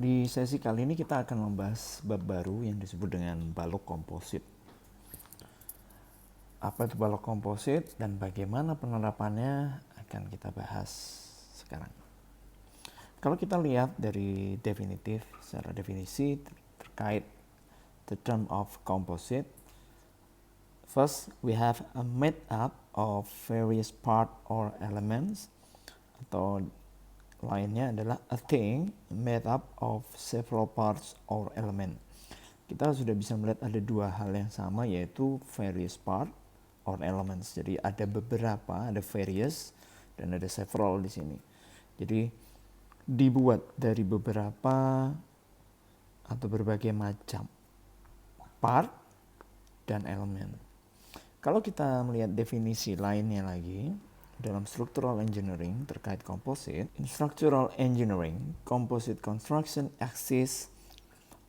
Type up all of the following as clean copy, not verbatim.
Di sesi kali ini kita akan membahas bab baru yang disebut dengan balok komposit. Apa itu balok komposit dan bagaimana penerapannya akan kita bahas sekarang. Kalau kita lihat dari definitif, secara definisi terkait the term of composite, first we have a made up of various part or elements, atau lainnya adalah a thing made up of several parts or element. Kita sudah bisa melihat ada dua hal yang sama, yaitu various part or elements. Jadi ada beberapa, ada various dan ada several di sini. Jadi dibuat dari beberapa atau berbagai macam part dan elemen. Kalau kita melihat definisi lainnya lagi dalam structural engineering terkait composite, in structural engineering, composite construction exists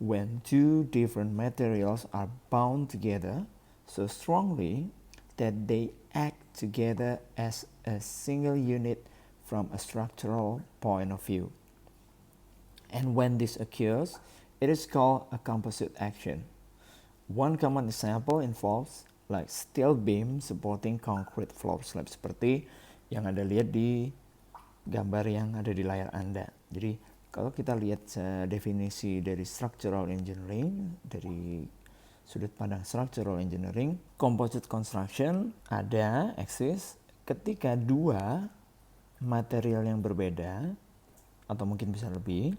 when two different materials are bound together so strongly that they act together as a single unit from a structural point of view. And when this occurs, it is called a composite action. One common example involves like steel beam supporting concrete floor slab, seperti yang Anda lihat di gambar yang ada di layar Anda. Jadi kalau kita lihat definisi dari structural engineering, dari sudut pandang structural engineering, composite construction exist ketika dua material yang berbeda atau mungkin bisa lebih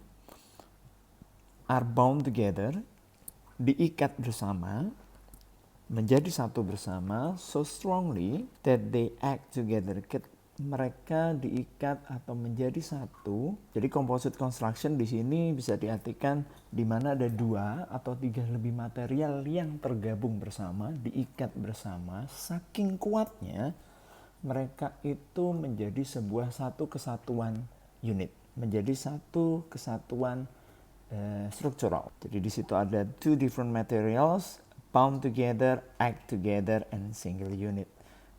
are bound together, diikat bersama, menjadi satu bersama, so strongly that they act together. Mereka diikat atau menjadi satu. Jadi composite construction di sini bisa diartikan di mana ada dua atau tiga lebih material yang tergabung bersama, diikat bersama, saking kuatnya mereka itu menjadi sebuah satu kesatuan unit, menjadi satu kesatuan struktural. Jadi di situ ada two different materials bound together, act together, and single unit.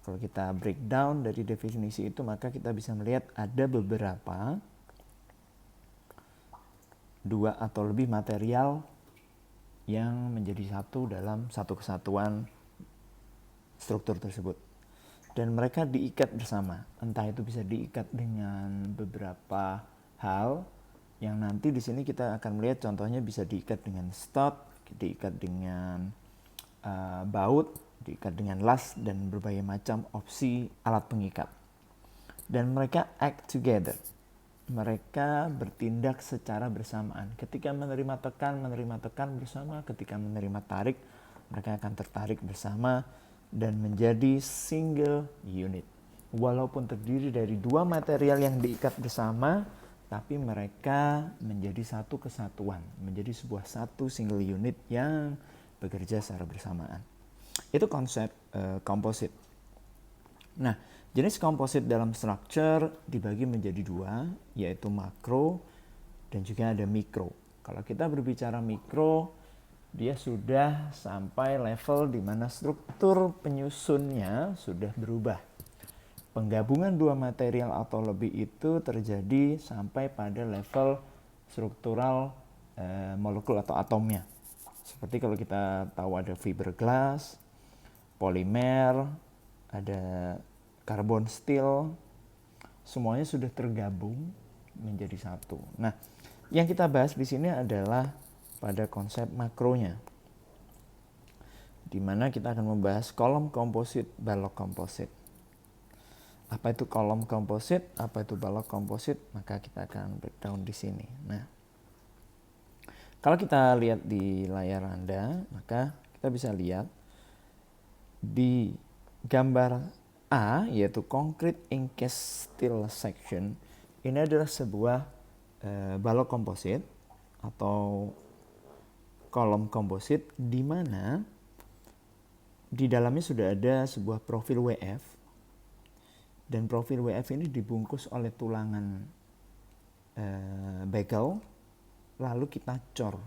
Kalau kita breakdown dari definisi itu, maka kita bisa melihat ada beberapa dua atau lebih material yang menjadi satu dalam satu kesatuan struktur tersebut. Dan mereka diikat bersama. Entah itu bisa diikat dengan beberapa hal yang nanti di sini kita akan melihat contohnya, bisa diikat dengan stud, diikat dengan baut, diikat dengan las, dan berbagai macam opsi alat pengikat. Dan mereka act together. Mereka bertindak secara bersamaan. Ketika menerima tekan bersama. Ketika menerima tarik, mereka akan tertarik bersama dan menjadi single unit. Walaupun terdiri dari dua material yang diikat bersama, tapi mereka menjadi satu kesatuan, menjadi sebuah satu single unit yang bekerja secara bersamaan. Itu konsep composite. Nah, jenis composite dalam structure dibagi menjadi dua, yaitu makro dan juga ada mikro. Kalau kita berbicara mikro, dia sudah sampai level di mana struktur penyusunnya sudah berubah. Penggabungan dua material atau lebih itu terjadi sampai pada level struktural molekul atau atomnya. Seperti kalau kita tahu ada fiberglass, polimer, ada karbon steel, semuanya sudah tergabung menjadi satu. Nah, yang kita bahas di sini adalah pada konsep makronya, di mana kita akan membahas kolom komposit, balok komposit. Apa itu kolom komposit, apa itu balok komposit, maka kita akan breakdown di sini. Nah, kalau kita lihat di layar Anda, maka kita bisa lihat di gambar A, yaitu concrete encased steel section. Ini adalah sebuah balok komposit atau kolom komposit, di mana di dalamnya sudah ada sebuah profil WF, dan profil WF ini dibungkus oleh tulangan bagel, lalu kita cor,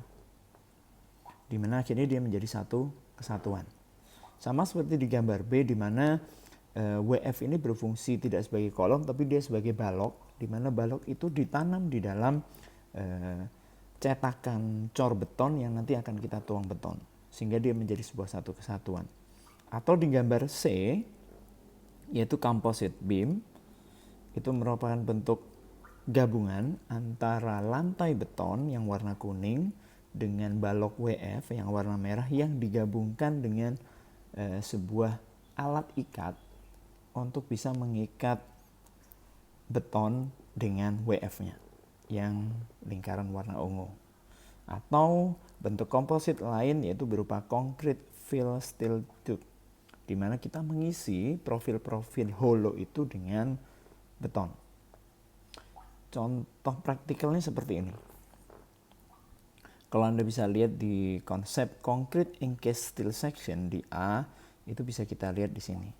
di mana akhirnya dia menjadi satu kesatuan. Sama seperti di gambar B, di mana WF ini berfungsi tidak sebagai kolom, tapi dia sebagai balok, di mana balok itu ditanam di dalam cetakan cor beton yang nanti akan kita tuang beton sehingga dia menjadi sebuah satu kesatuan. Atau di gambar C, yaitu composite beam, itu merupakan bentuk gabungan antara lantai beton yang warna kuning dengan balok WF yang warna merah yang digabungkan dengan sebuah alat ikat untuk bisa mengikat beton dengan WF-nya yang lingkaran warna ungu. Atau bentuk komposit lain yaitu berupa concrete fill steel tube, di mana kita mengisi profil-profil hollow itu dengan beton. Contoh praktikalnya seperti ini. Kalau Anda bisa lihat di konsep concrete encased steel section di A, itu bisa kita lihat di sini.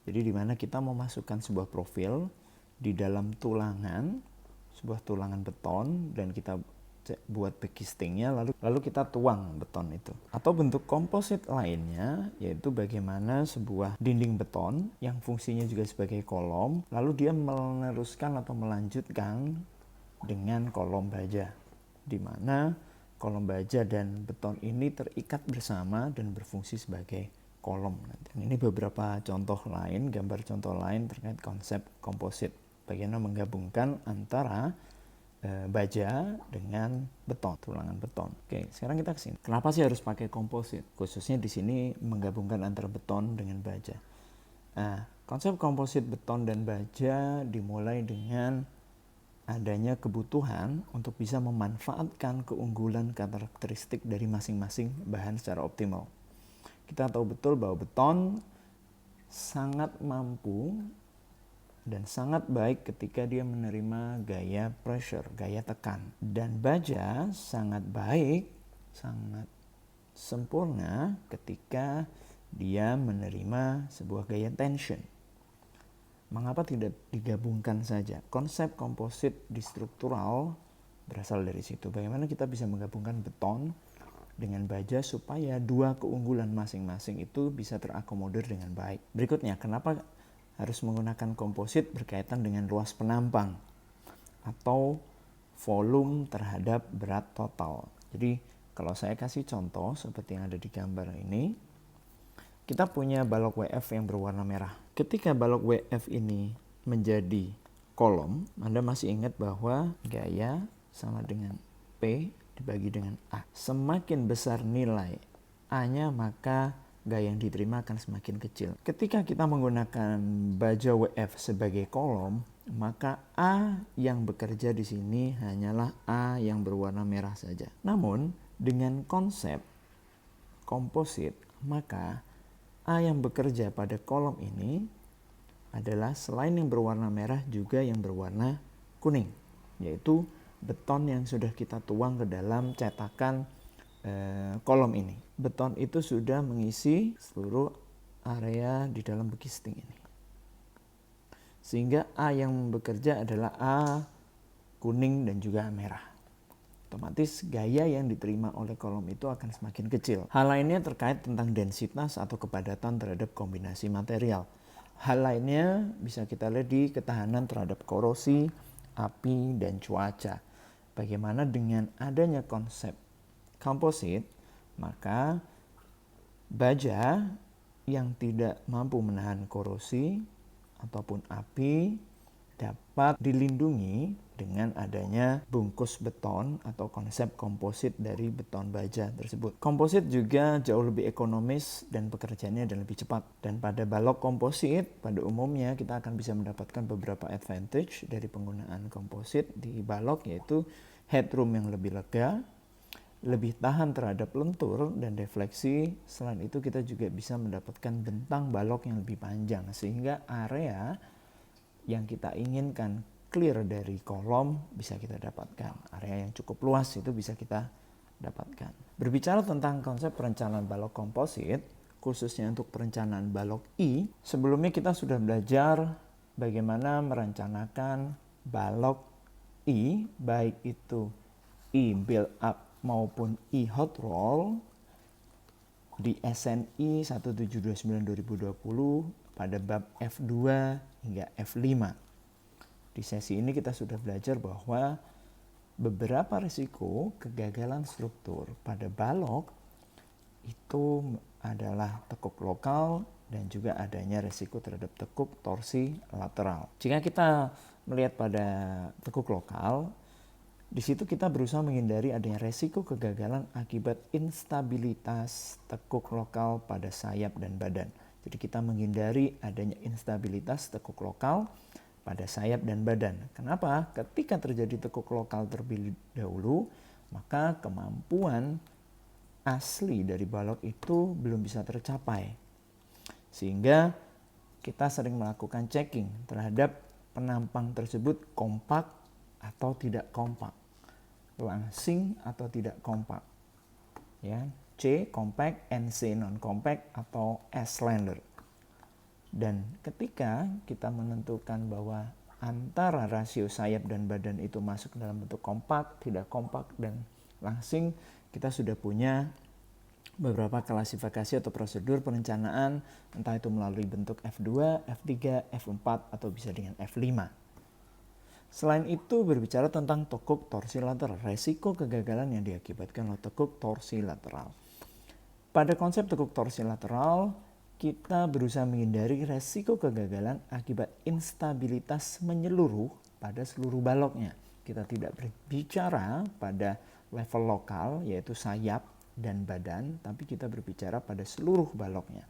Jadi di mana kita memasukkan sebuah profil di dalam tulangan, sebuah tulangan beton, dan kita buat backcastingnya, lalu kita tuang beton itu. Atau bentuk komposit lainnya yaitu bagaimana sebuah dinding beton yang fungsinya juga sebagai kolom, lalu dia meneruskan atau melanjutkan dengan kolom baja, di mana kolom baja dan beton ini terikat bersama dan berfungsi sebagai kolom. Dan ini beberapa contoh lain, gambar contoh lain terkait konsep komposit, bagaimana menggabungkan antara baja dengan beton, tulangan beton. Oke, sekarang kita kesini. Kenapa sih harus pakai komposit? Khususnya di sini menggabungkan antara beton dengan baja. Nah, konsep komposit beton dan baja dimulai dengan adanya kebutuhan untuk bisa memanfaatkan keunggulan karakteristik dari masing-masing bahan secara optimal. Kita tahu betul bahwa beton sangat mampu dan sangat baik ketika dia menerima gaya pressure, gaya tekan. Dan baja sangat baik, sangat sempurna ketika dia menerima sebuah gaya tension. Mengapa tidak digabungkan saja? Konsep komposit di struktural berasal dari situ. Bagaimana kita bisa menggabungkan beton dengan baja supaya dua keunggulan masing-masing itu bisa terakomodir dengan baik. Berikutnya, kenapa harus menggunakan komposit? Berkaitan dengan luas penampang atau volume terhadap berat total. Jadi kalau saya kasih contoh seperti yang ada di gambar ini, kita punya balok WF yang berwarna merah. Ketika balok WF ini menjadi kolom, Anda masih ingat bahwa gaya sama dengan P dibagi dengan A. Semakin besar nilai A-nya, maka gaya yang diterima akan semakin kecil. Ketika kita menggunakan baja WF sebagai kolom, maka A yang bekerja di sini hanyalah A yang berwarna merah saja. Namun dengan konsep komposit, maka A yang bekerja pada kolom ini adalah selain yang berwarna merah juga yang berwarna kuning, yaitu beton yang sudah kita tuang ke dalam cetakan kolom ini. Beton itu sudah mengisi seluruh area di dalam backcasting ini. Sehingga A yang bekerja adalah A kuning dan juga merah. Otomatis gaya yang diterima oleh kolom itu akan semakin kecil. Hal lainnya terkait tentang densitas atau kepadatan terhadap kombinasi material. Hal lainnya bisa kita lihat di ketahanan terhadap korosi, api, dan cuaca. Bagaimana dengan adanya konsep komposit, maka baja yang tidak mampu menahan korosi ataupun api dapat dilindungi dengan adanya bungkus beton atau konsep komposit dari beton baja tersebut. Komposit juga jauh lebih ekonomis dan pekerjaannya dan lebih cepat. Dan pada balok komposit, pada umumnya kita akan bisa mendapatkan beberapa advantage dari penggunaan komposit di balok, yaitu headroom yang lebih lega, lebih tahan terhadap lentur dan defleksi. Selain itu kita juga bisa mendapatkan bentang balok yang lebih panjang, sehingga area yang kita inginkan clear dari kolom bisa kita dapatkan. Area yang cukup luas itu bisa kita dapatkan. Berbicara tentang konsep perencanaan balok komposit, khususnya untuk perencanaan balok I, sebelumnya kita sudah belajar bagaimana merencanakan balok I, baik itu I build up maupun I hot roll di SNI 1729/2020 pada bab F2 hingga F5. Di sesi ini kita sudah belajar bahwa beberapa risiko kegagalan struktur pada balok itu adalah tekuk lokal dan juga adanya risiko terhadap tekuk torsi lateral. Jika kita melihat pada tekuk lokal, di situ kita berusaha menghindari adanya risiko kegagalan akibat instabilitas tekuk lokal pada sayap dan badan. Jadi kita menghindari adanya instabilitas tekuk lokal pada sayap dan badan. Kenapa? Ketika terjadi tekuk lokal terlebih dahulu, maka kemampuan asli dari balok itu belum bisa tercapai. Sehingga kita sering melakukan checking terhadap penampang tersebut kompak atau tidak kompak, langsing atau tidak kompak. Ya, C compact, NC non compact atau S slender. Dan ketika kita menentukan bahwa antara rasio sayap dan badan itu masuk dalam bentuk kompak, tidak kompak, dan langsing, kita sudah punya beberapa klasifikasi atau prosedur perencanaan, entah itu melalui bentuk F2, F3, F4, atau bisa dengan F5. Selain itu berbicara tentang tekuk torsi lateral, resiko kegagalan yang diakibatkan oleh tekuk torsi lateral. Pada konsep tekuk torsi lateral, kita berusaha menghindari resiko kegagalan akibat instabilitas menyeluruh pada seluruh baloknya. Kita tidak berbicara pada level lokal, yaitu sayap dan badan, tapi kita berbicara pada seluruh baloknya.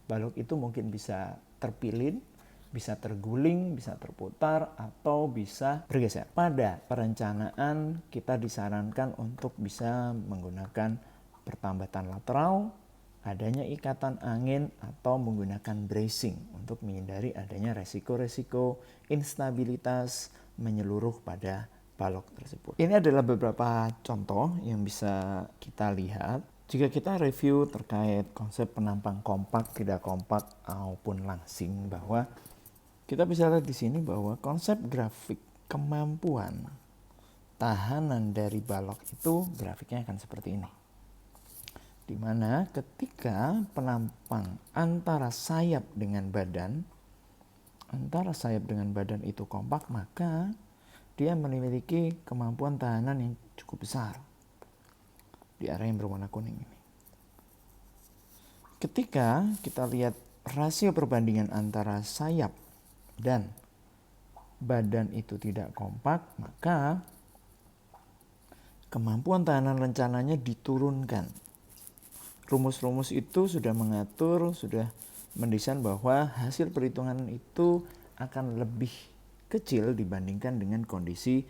Balok itu mungkin bisa terpilin, bisa terguling, bisa terputar, atau bisa bergeser. Pada perencanaan kita disarankan untuk bisa menggunakan pertambatan lateral, adanya ikatan angin, atau menggunakan bracing untuk menghindari adanya resiko-resiko instabilitas menyeluruh pada balok tersebut. Ini adalah beberapa contoh yang bisa kita lihat jika kita review terkait konsep penampang kompak, tidak kompak, maupun langsing, bahwa kita bisa lihat di sini bahwa konsep grafik kemampuan tahanan dari balok itu grafiknya akan seperti ini. Di mana ketika penampang antara sayap dengan badan itu kompak, maka dia memiliki kemampuan tahanan yang cukup besar di area yang berwarna kuning ini. Ketika kita lihat rasio perbandingan antara sayap dan badan itu tidak kompak, maka kemampuan tahanan rencananya diturunkan. Rumus-rumus itu sudah mengatur, sudah mendesain bahwa hasil perhitungan itu akan lebih kecil dibandingkan dengan kondisi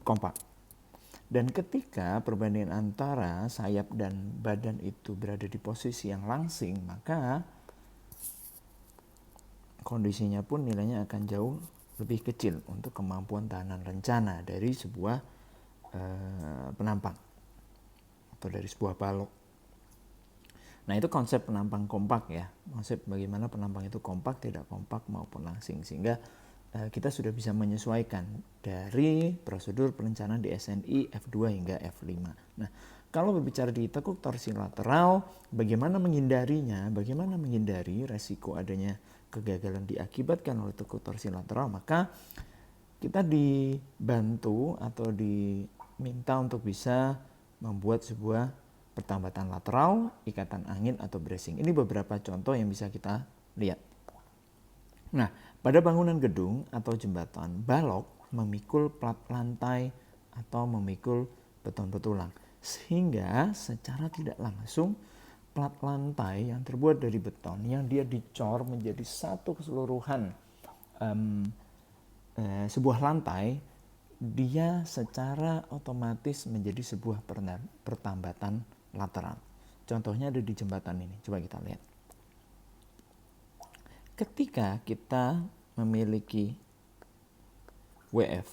kompak. Dan ketika perbandingan antara sayap dan badan itu berada di posisi yang langsing, maka kondisinya pun nilainya akan jauh lebih kecil untuk kemampuan tahanan rencana dari sebuah penampang atau dari sebuah balok. Nah, itu konsep penampang kompak ya. Konsep bagaimana penampang itu kompak, tidak kompak maupun langsing, sehingga kita sudah bisa menyesuaikan dari prosedur perencanaan di SNI F2 hingga F5. Nah, kalau berbicara di tekuk torsi lateral, bagaimana menghindarinya, bagaimana menghindari resiko adanya kegagalan diakibatkan oleh tekuk torsi lateral, maka kita dibantu atau diminta untuk bisa membuat sebuah pertambatan lateral, ikatan angin atau bracing. Ini beberapa contoh yang bisa kita lihat. Nah, pada bangunan gedung atau jembatan, balok memikul plat lantai atau memikul beton betulang. Sehingga secara tidak langsung plat lantai yang terbuat dari beton yang dia dicor menjadi satu keseluruhan sebuah lantai, dia secara otomatis menjadi sebuah pertambatan lateral. Contohnya ada di jembatan ini. Coba kita lihat. Ketika kita memiliki WF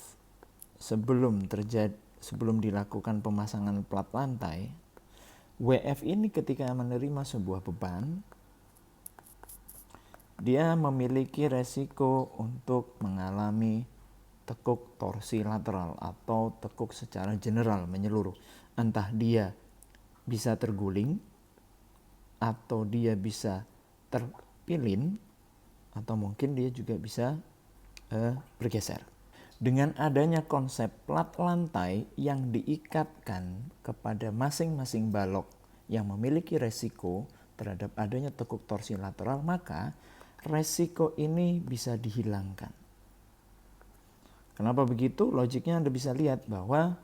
sebelum dilakukan pemasangan plat lantai, WF ini ketika menerima sebuah beban, dia memiliki resiko untuk mengalami tekuk torsi lateral atau tekuk secara general menyeluruh. Entah dia bisa terguling, atau dia bisa terpilin, atau mungkin dia juga bisa bergeser. Dengan adanya konsep plat lantai yang diikatkan kepada masing-masing balok yang memiliki resiko terhadap adanya tekuk torsi lateral, maka resiko ini bisa dihilangkan. Kenapa begitu? Logiknya Anda bisa lihat bahwa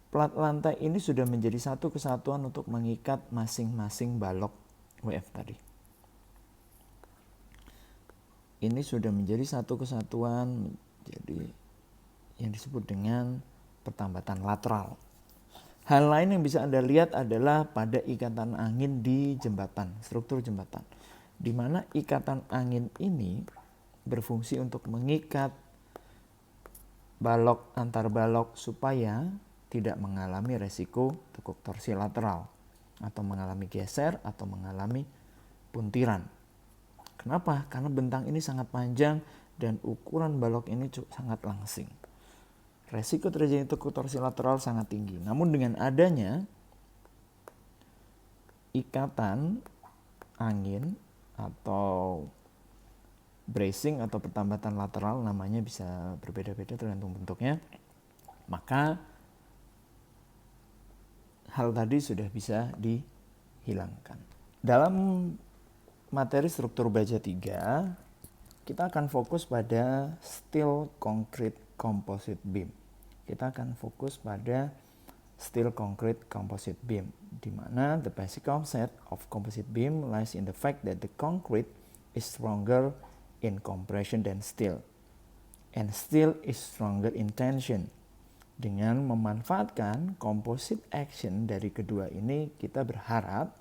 plat lantai ini sudah menjadi satu kesatuan untuk mengikat masing-masing balok WF tadi. Ini sudah menjadi satu kesatuan, jadi yang disebut dengan pertambatan lateral. Hal lain yang bisa Anda lihat adalah pada ikatan angin di jembatan, struktur jembatan, di mana ikatan angin ini berfungsi untuk mengikat balok antar balok supaya tidak mengalami resiko tekuk torsi lateral atau mengalami geser atau mengalami puntiran. Kenapa? Karena bentang ini sangat panjang dan ukuran balok ini sangat langsing. Resiko terjadi tekuk torsi lateral sangat tinggi. Namun dengan adanya ikatan angin atau bracing atau pertambatan lateral, namanya bisa berbeda-beda tergantung bentuknya, maka hal tadi sudah bisa dihilangkan. Dalam materi struktur baja 3, kita akan fokus pada steel concrete composite beam. Kita akan fokus pada steel concrete composite beam, di mana the basic concept of composite beam lies in the fact that the concrete is stronger in compression than steel, and steel is stronger in tension. Dengan memanfaatkan composite action dari kedua ini, kita berharap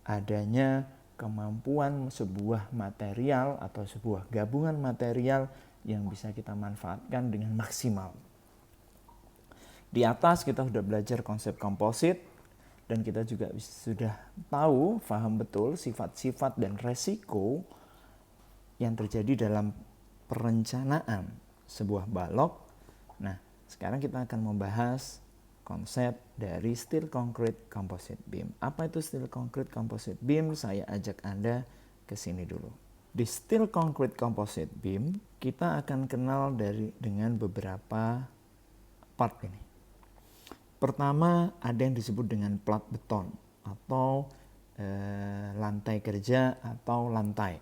adanya kemampuan sebuah material atau sebuah gabungan material yang bisa kita manfaatkan dengan maksimal. Di atas kita sudah belajar konsep komposit dan kita juga sudah paham betul sifat-sifat dan resiko yang terjadi dalam perencanaan sebuah balok. Nah, sekarang kita akan membahas konsep dari steel concrete composite beam. Apa itu steel concrete composite beam? Saya ajak Anda ke sini dulu. Di steel concrete composite beam, kita akan kenal dengan beberapa part ini. Pertama, ada yang disebut dengan plat beton atau lantai kerja atau lantai,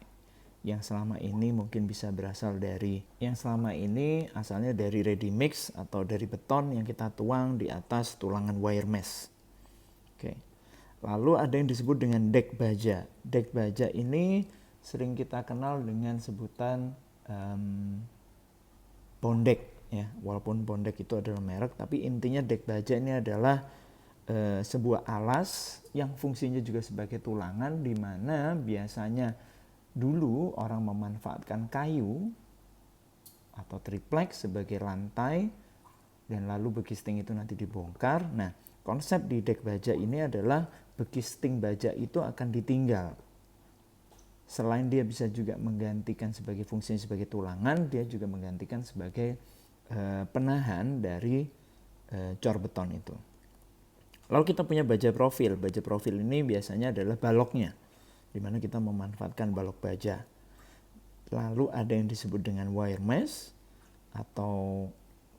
yang selama ini mungkin bisa berasal dari, asalnya dari ready mix atau dari beton yang kita tuang di atas tulangan wire mesh. Oke. Lalu ada yang disebut dengan dek baja. Dek baja ini sering kita kenal dengan sebutan bondek, ya. Walaupun bondek itu adalah merek, tapi intinya dek baja ini adalah sebuah alas yang fungsinya juga sebagai tulangan, di mana biasanya dulu orang memanfaatkan kayu atau triplex sebagai lantai dan lalu bekisting itu nanti dibongkar. Nah, konsep di dek baja ini adalah bekisting baja itu akan ditinggal. Selain dia bisa juga menggantikan sebagai fungsinya sebagai tulangan, dia juga menggantikan sebagai penahan dari cor beton itu. Lalu kita punya baja profil. Baja profil ini biasanya adalah baloknya, di mana kita memanfaatkan balok baja. Lalu ada yang disebut dengan wire mesh atau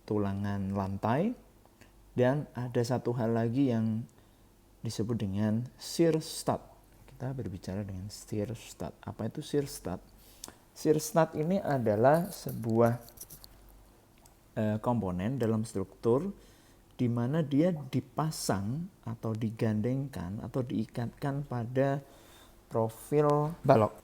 tulangan lantai, dan ada satu hal lagi yang disebut dengan shear stud. Kita berbicara dengan shear stud. Apa itu shear stud? Shear stud ini adalah sebuah komponen dalam struktur di mana dia dipasang atau digandengkan atau diikatkan pada profil balok.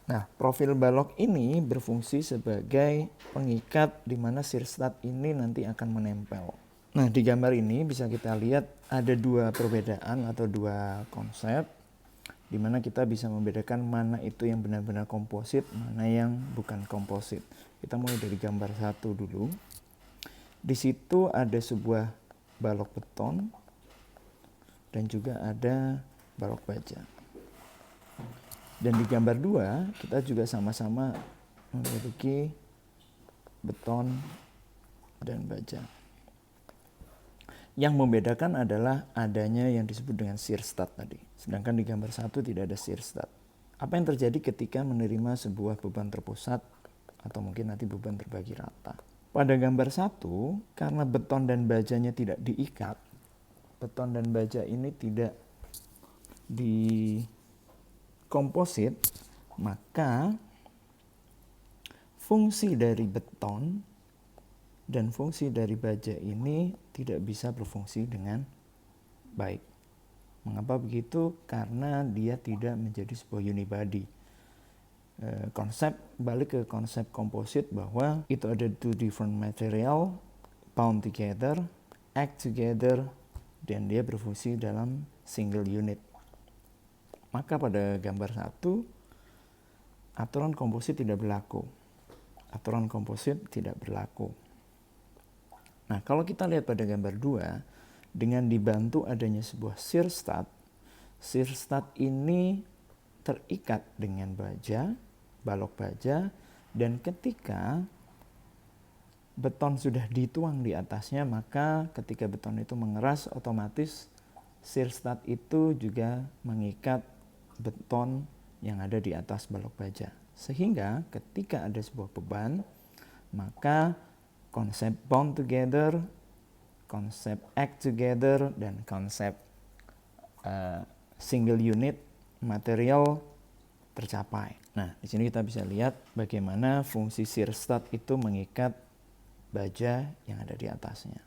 Nah, profil balok ini berfungsi sebagai pengikat di mana shear stud ini nanti akan menempel. Nah, di gambar ini bisa kita lihat ada dua perbedaan atau dua konsep, di mana kita bisa membedakan mana itu yang benar-benar komposit, mana yang bukan komposit. Kita mulai dari gambar 1 dulu. Di situ ada sebuah balok beton dan juga ada balok baja. Dan di gambar 2 kita juga sama-sama memiliki beton dan baja. Yang membedakan adalah adanya yang disebut dengan shear stud tadi. Sedangkan di gambar 1 tidak ada shear stud. Apa yang terjadi ketika menerima sebuah beban terpusat atau mungkin nanti beban terbagi rata? Pada gambar 1, karena beton dan bajanya tidak diikat, beton dan baja ini tidak dikomposit, maka fungsi dari beton dan fungsi dari baja ini tidak bisa berfungsi dengan baik. Mengapa begitu? Karena dia tidak menjadi sebuah unibody. Balik ke konsep komposit bahwa itu ada two different material bound together, act together, dan dia berfungsi dalam single unit. Maka pada gambar 1, aturan komposit tidak berlaku. Aturan komposit tidak berlaku. Nah, kalau kita lihat pada gambar 2, dengan dibantu adanya sebuah shear stud ini terikat dengan baja, balok baja, dan ketika beton sudah dituang di atasnya, maka ketika beton itu mengeras, otomatis shear stud itu juga mengikat beton yang ada di atas balok baja. Sehingga ketika ada sebuah beban, maka konsep bond together, konsep act together, dan konsep single unit material tercapai. Nah, di sini kita bisa lihat bagaimana fungsi shear stud itu mengikat baja yang ada di atasnya.